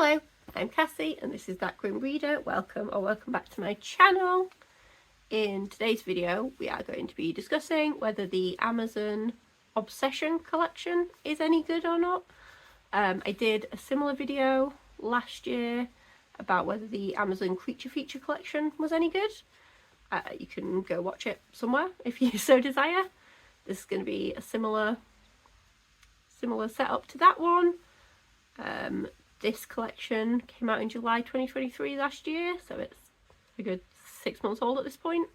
Hello, I'm Cassie and this is That Grim Reader. Welcome back to my channel. In today's video we are going to be discussing whether the Amazon Obsession collection is any good or not. I did a similar video last year about whether the Amazon Creature Feature collection was any good. You can go watch it somewhere if you so desire. This is going to be a similar setup to that one. This collection came out in July 2023 last year, so it's a good 6 months old at this point.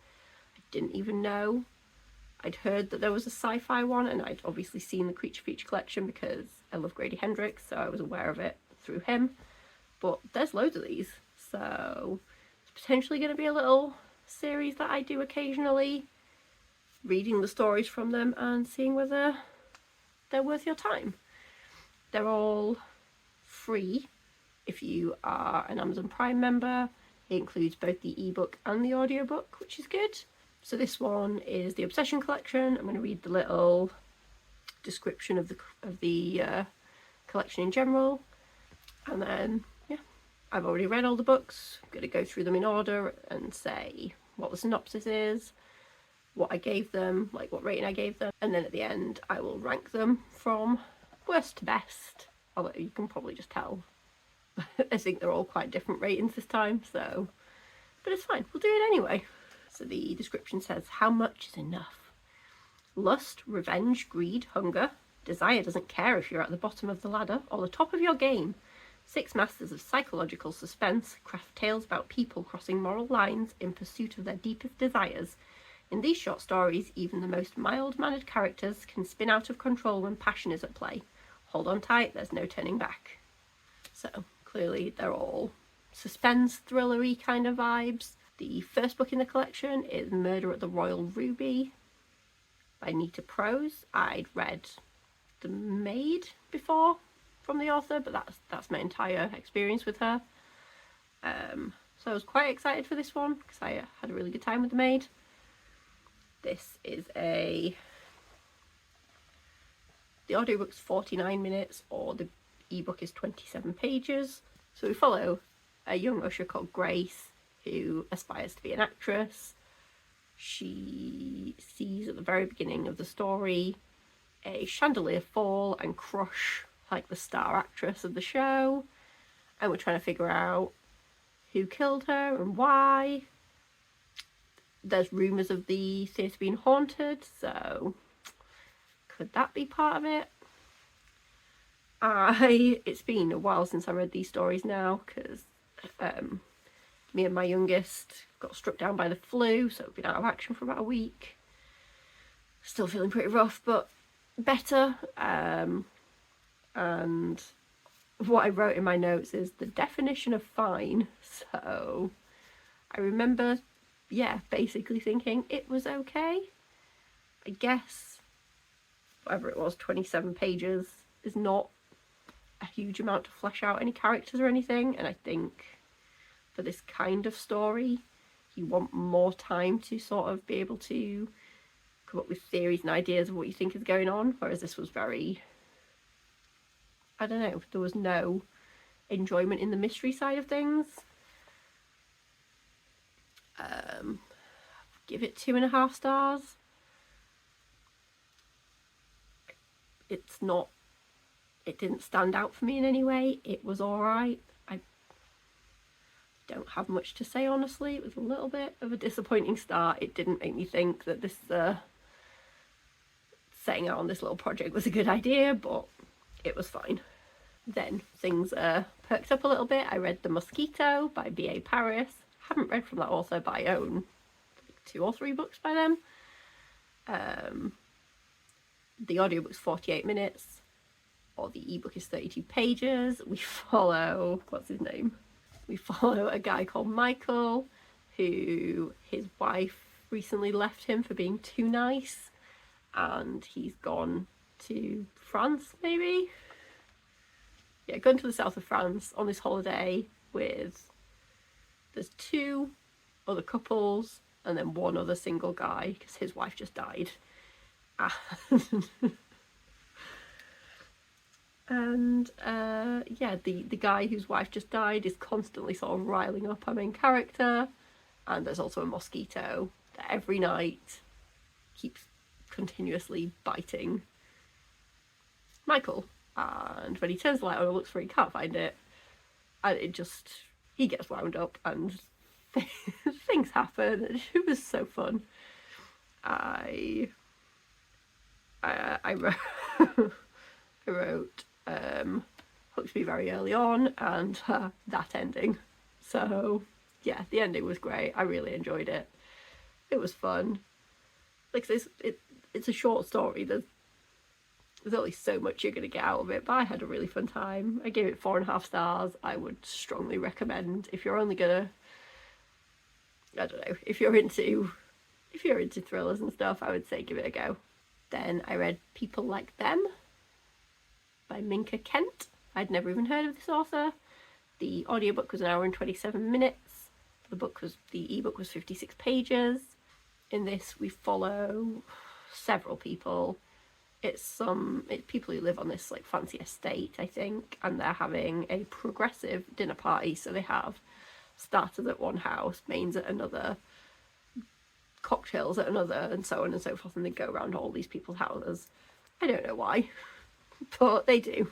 I didn't even know. I'd heard that there was a sci-fi one, and I'd obviously seen the Creature Feature collection because I love Grady Hendrix, so I was aware of it through him. But there's loads of these, so it's potentially going to be a little series that I do occasionally, reading the stories from them and seeing whether they're worth your time. They're all free if you are an Amazon Prime member. It includes both the ebook and the audiobook, which is good. So this one is the Obsession collection. I'm going to read the little description of the collection in general, and then yeah, I've already read all the books. I'm going to go through them in order and say what the synopsis is, what I gave them, like what rating I gave them, and then at the end I will rank them from worst to best. Although you can probably just tell. I think they're all quite different ratings this time, so... But it's fine, we'll do it anyway. So the description says, how much is enough? Lust, revenge, greed, hunger. Desire doesn't care if you're at the bottom of the ladder or the top of your game. 6 masters of psychological suspense craft tales about people crossing moral lines in pursuit of their deepest desires. In these short stories, even the most mild-mannered characters can spin out of control when passion is at play. Hold on tight, there's no turning back. So clearly they're all suspense, thrillery kind of vibes. The first book in the collection is Murder at the Royal Ruby by Nita Prose. I'd read The Maid before from the author, but that's my entire experience with her. So I was quite excited for this one because I had a really good time with The Maid. This is the audiobook's 49 minutes, or the ebook is 27 pages. So we follow a young usher called Grace who aspires to be an actress. She sees at the very beginning of the story a chandelier fall and crush like the star actress of the show, and we're trying to figure out who killed her and why. There's rumours of the theatre being haunted, so could that be part of it? It's been a while since I read these stories now, because me and my youngest got struck down by the flu, so we've been out of action for about a week. Still feeling pretty rough, but better. And what I wrote in my notes is the definition of fine. So I remember, yeah, basically thinking it was okay. I guess whatever it was, 27 pages is not a huge amount to flesh out any characters or anything, and I think for this kind of story you want more time to sort of be able to come up with theories and ideas of what you think is going on, whereas this was very, I don't know, there was no enjoyment in the mystery side of things. Give it 2.5 stars. It didn't stand out for me in any way. It was alright. I don't have much to say, honestly. It was a little bit of a disappointing start. It didn't make me think that this setting out on this little project was a good idea, but it was fine. Then things perked up a little bit. I read The Mosquito by B.A. Paris. Haven't read from that author, but I own 2 or 3 books by them. The audiobook's 48 minutes, or the ebook is 32 pages. We follow, what's his name? We follow a guy called Michael, who his wife recently left him for being too nice, and he's gone to France, maybe? Yeah, gone to the south of France on this holiday with, there's 2 other couples and then 1 other single guy because his wife just died. And yeah, the guy whose wife just died is constantly sort of riling up our main character. And there's also a mosquito that every night keeps continuously biting Michael. And when he turns the light on and looks for it, he can't find it. And he gets wound up and things happen. It was so fun. I wrote, I wrote hooked me very early on, and that ending. So yeah, the ending was great. I really enjoyed it. It was fun. Like it's a short story. There's only so much you're gonna get out of it, but I had a really fun time. I gave it 4.5 stars. I would strongly recommend if you're only gonna, I don't know, if you're into thrillers and stuff, I would say give it a go. Then I read People Like Them by Minka Kent. I'd never even heard of this author. The audiobook was 1 hour and 27 minutes. The ebook was 56 pages. In this we follow several people. It's people who live on this like fancy estate, I think, and they're having a progressive dinner party. So they have starters at one house, mains at another, cocktails at another, and so on and so forth, and they go around all these people's houses. I don't know why, but they do.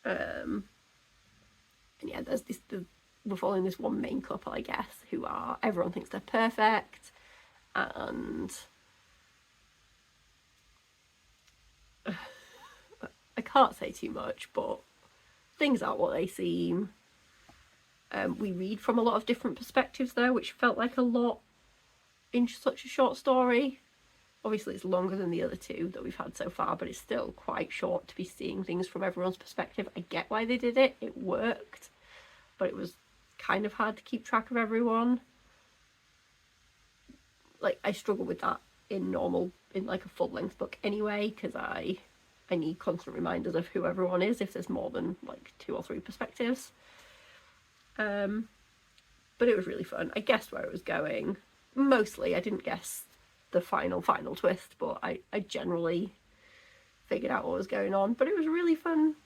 And yeah, we're following this one main couple, I guess, who everyone thinks they're perfect, and I can't say too much, but things aren't what they seem. We read from a lot of different perspectives though, which felt like a lot in such a short story. Obviously it's longer than the other two that we've had so far, but it's still quite short to be seeing things from everyone's perspective. I get why they did it. It worked, but it was kind of hard to keep track of everyone. Like, I struggle with that in like a full-length book anyway, because I need constant reminders of who everyone is if there's more than like 2 or 3 perspectives. But it was really fun. I guessed where it was going. Mostly I didn't guess the final twist, but I generally figured out what was going on. But it was really fun.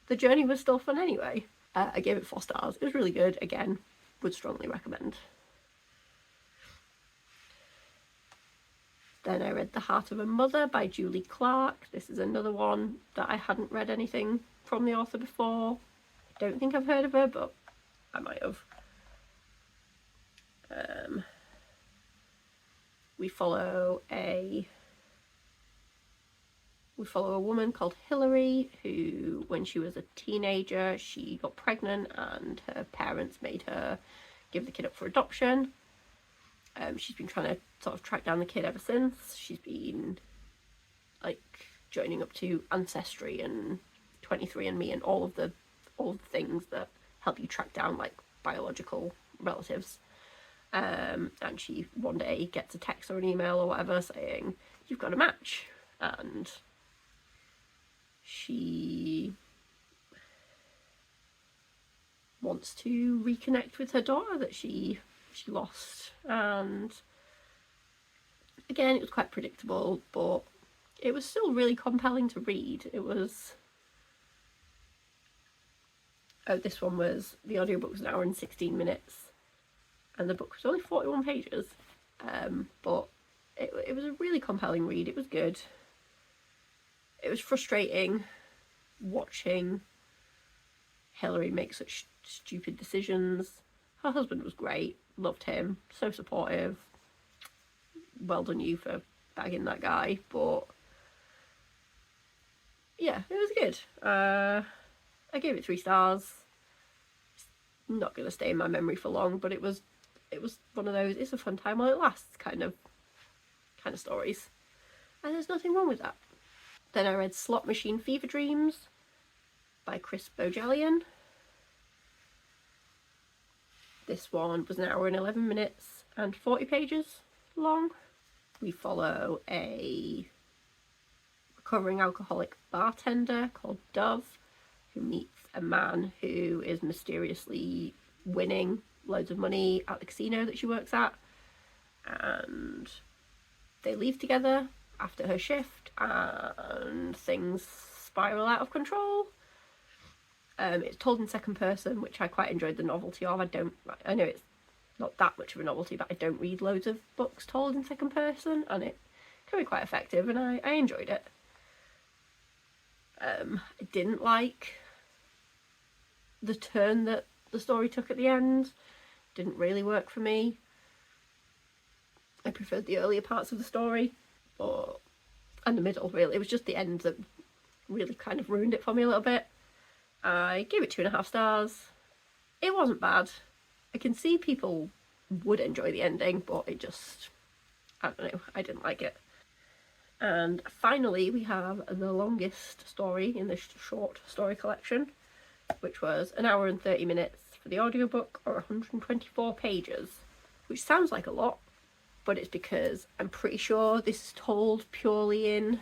The journey was still fun anyway. I gave it 4 stars. It was really good. Again, would strongly recommend. Then I read The Heart of a Mother by Julie Clark. This is another one that I hadn't read anything from the author before. I don't think I've heard of her, but I might have. We follow a woman called Hilary who, when she was a teenager, she got pregnant and her parents made her give the kid up for adoption. She's been trying to sort of track down the kid ever since. She's been like joining up to Ancestry and 23andMe and all of the things that help you track down like biological relatives. And she one day gets a text or an email or whatever saying, "You've got a match," and she wants to reconnect with her daughter that she lost. And again, it was quite predictable, but it was still really compelling to read. It was... this one was... The audiobook was 1 hour and 16 minutes. And the book was only 41 pages. But it was a really compelling read. It was good. It was frustrating watching Hilary make such stupid decisions. Her husband was great. Loved him. So supportive. Well done you for bagging that guy. But yeah, it was good. I gave it 3 stars. It's not going to stay in my memory for long, but it was one of those, it's a fun time while it lasts kind of stories. And there's nothing wrong with that. Then I read Slot Machine Fever Dreams by Bohjalian. This one was 1 hour and 11 minutes and 40 pages long. We follow a recovering alcoholic bartender called Dove who meets a man who is mysteriously winning loads of money at the casino that she works at, and they leave together after her shift and things spiral out of control. It's told in second person, which I quite enjoyed the novelty of. I know it's not that much of a novelty, but I don't read loads of books told in second person, and it can be quite effective, and I enjoyed it. I didn't like the turn that the story took at the end. Didn't really work for me. I preferred the earlier parts of the story, and the middle, really. It was just the end that really kind of ruined it for me a little bit. I gave it 2.5 stars. It wasn't bad. I can see people would enjoy the ending, but it just, I don't know, I didn't like it. And finally, we have the longest story in this short story collection, which was 1 hour and 30 minutes for the audiobook, or 124 pages, which sounds like a lot, but it's because I'm pretty sure this is told purely in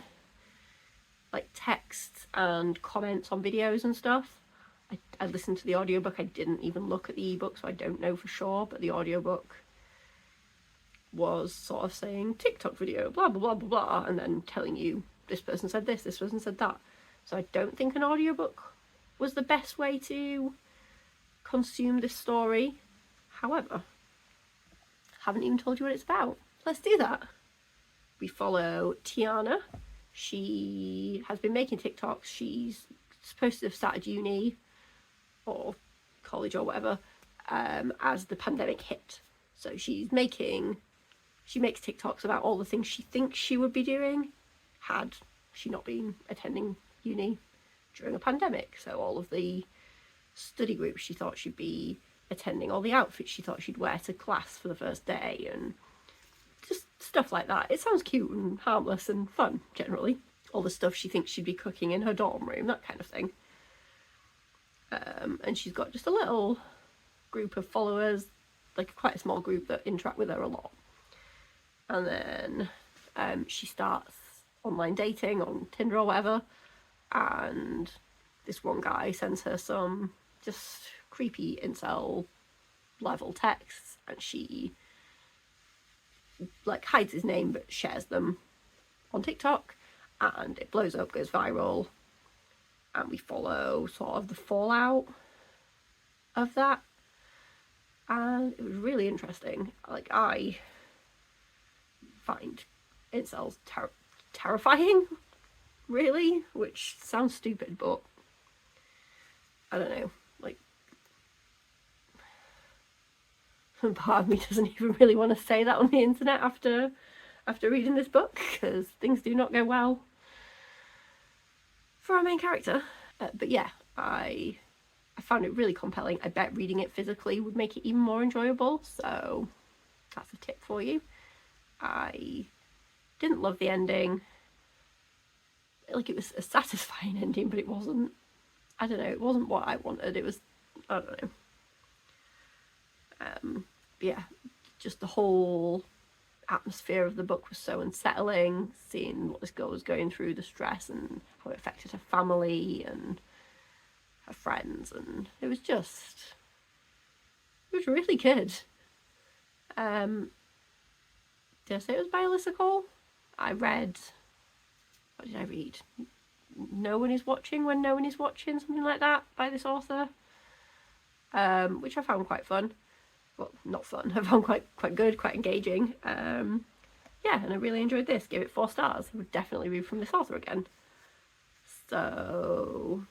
like text and comments on videos and stuff. I listened to the audiobook. I didn't even look at the ebook, so I don't know for sure, but the audiobook was sort of saying TikTok video, blah blah blah blah blah, and then telling you this person said this person said that. So I don't think an audiobook was the best way to consume this story. However, haven't even told you what it's about. Let's do that. We follow Tiana. She has been making TikToks. She's supposed to have started uni or college or whatever as the pandemic hit. So she makes TikToks about all the things she thinks she would be doing had she not been attending uni during a pandemic. So all of the study groups she thought she'd be attending, all the outfits she thought she'd wear to class for the first day, and just stuff like that. It sounds cute and harmless and fun, generally. All the stuff she thinks she'd be cooking in her dorm room, that kind of thing. And she's got just a little group of followers, like quite a small group that interact with her a lot. And then she starts online dating on Tinder or whatever, and this one guy sends her some just creepy incel level texts, and she like hides his name but shares them on TikTok, and it blows up, goes viral, and we follow sort of the fallout of that, and it was really interesting. Like, I find incels terrifying, really, which sounds stupid, but I don't know, like, part of me doesn't even really want to say that on the internet after reading this book, because things do not go well for our main character. But yeah, I found it really compelling. I bet reading it physically would make it even more enjoyable, so that's a tip for you. I didn't love the ending. Like, it was a satisfying ending, but it wasn't, I don't know, it wasn't what I wanted. It was, I don't know. Yeah, just the whole atmosphere of the book was so unsettling, seeing what this girl was going through, the stress, and how it affected her family and her friends, and it was really good. Did I say it was by Alyssa Cole? What did I read? No One Is Watching When No One Is Watching, something like that, by this author, which I found quite fun. Well, not fun, I found quite good, quite engaging. Yeah, and I really enjoyed this. Gave it 4 stars. I would definitely read from this author again. So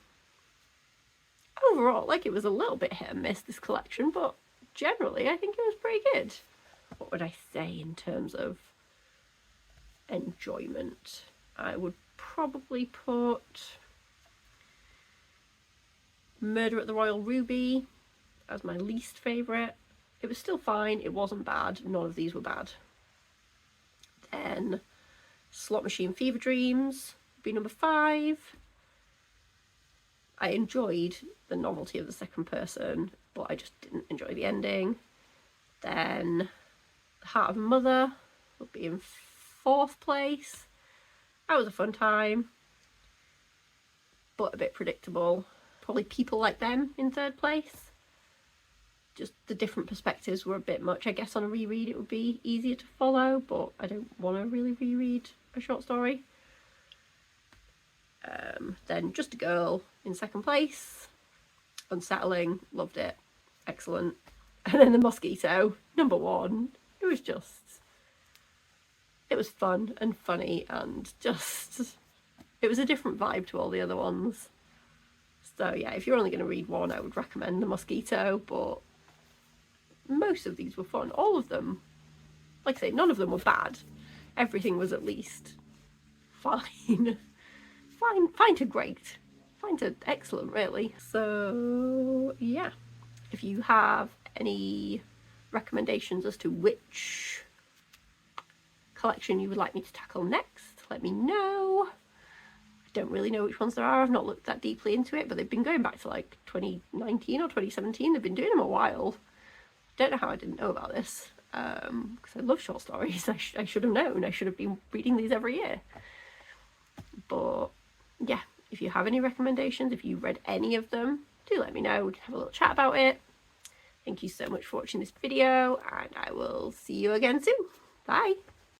overall, like, it was a little bit hit and miss, this collection, but generally I think it was pretty good. What would I say in terms of enjoyment? I would probably put Murder at the Royal Ruby as my least favourite. It was still fine, it wasn't bad, none of these were bad. Then Slot Machine Fever Dreams would be number 5. I enjoyed the novelty of the second person, but I just didn't enjoy the ending. Then The Heart of a Mother would be in 4th place. That was a fun time, but a bit predictable. Probably People Like Them in 3rd place. Just the different perspectives were a bit much. I guess on a reread it would be easier to follow, but I don't want to really reread a short story. Then Just a Girl in second place. Unsettling, loved it, excellent. And then The Mosquito, number 1. It was fun and funny and just, it was a different vibe to all the other ones. So yeah, if you're only going to read one, I would recommend The Mosquito, but most of these were fun. All of them, like I say, none of them were bad. Everything was at least fine. Fine to great. Fine to excellent, really. So yeah, if you have any recommendations as to which collection you would like me to tackle next, let me know. I don't really know which ones there are. I've not looked that deeply into it, but they've been going back to like 2019 or 2017. They've been doing them a while. Don't know how I didn't know about this, because I love short stories. I should have known. I should have been reading these every year. But yeah, if you have any recommendations, if you read any of them, do let me know. We can have a little chat about it. Thank you so much for watching this video, and I will see you again soon. Bye!